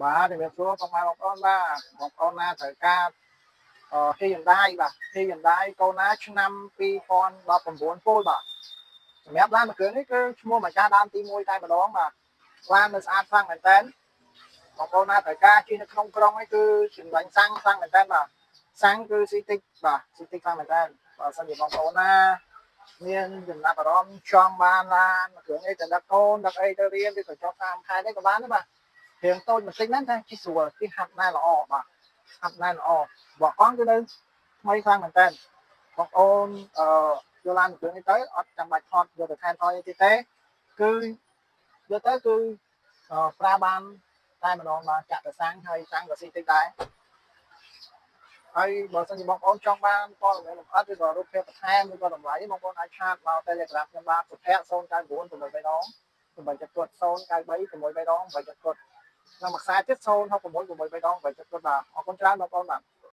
បាទជំរាបសួរបងប្អូនបាទបងប្អូនណាត្រូវការHyundai បាទ Hyundai Kona ឆ្នាំ2019ពោលបាទសម្រាប់ឡានមួយគ្រឿងនេះគឺឈ្មោះម្ចាស់ដើមទី1តែម្ដងបាទឡាននៅស្អាតខ្លាំងមែនតើបងប្អូនណាត្រូវការជិះនៅក្នុងក្រុងនេះគឺចំណេញសាំងខ្លាំងមែនតើបាទសាំងគឺស៊ីតិចបាទស៊ីតិចខ្លាំងមែនតើបើសិនជាបងប្អូនណាមានចំណាប់អារម្មណ៍ចង់បានឡានមួយគ្រឿងនេះទៅដឹកកូនដឹកអីទៅរៀនឬក៏ចុះតាមខេត្តនេះក៏បានដែរបាទរៀងតូចបន្តិចហ្នឹងតែជិះស្រួលជិះហាត់ណែល្អបាទហាត់ណែល្អបកកង់គឺនៅថ្មីខ្លាំងមែនតើបងប្អូនយកឡានមួយគ្រឿងនេះទៅអត់ចាំបាច់ថតយកទៅថែមថយអីទៀតទេគឺយកទៅគឺប្រើបានតែម្ដងបាទចាក់ទៅសាំងហើយសាំងក៏ស៊ីតិចដែរហើយបើសិនជាបងប្អូនចង់បានព័ត៌មានលម្អិតឬក៏រូបភាពបន្ថែមឬក៏តម្លៃបងប្អូនអាចឆាតមក Telegram ខ្ញុំបាទសុភ័ក្រ099 630 873 630 870ក្នុងមួយខ្សែទៀត066 630 870បាទអរគុណច្រើនបងប្អូនបាទ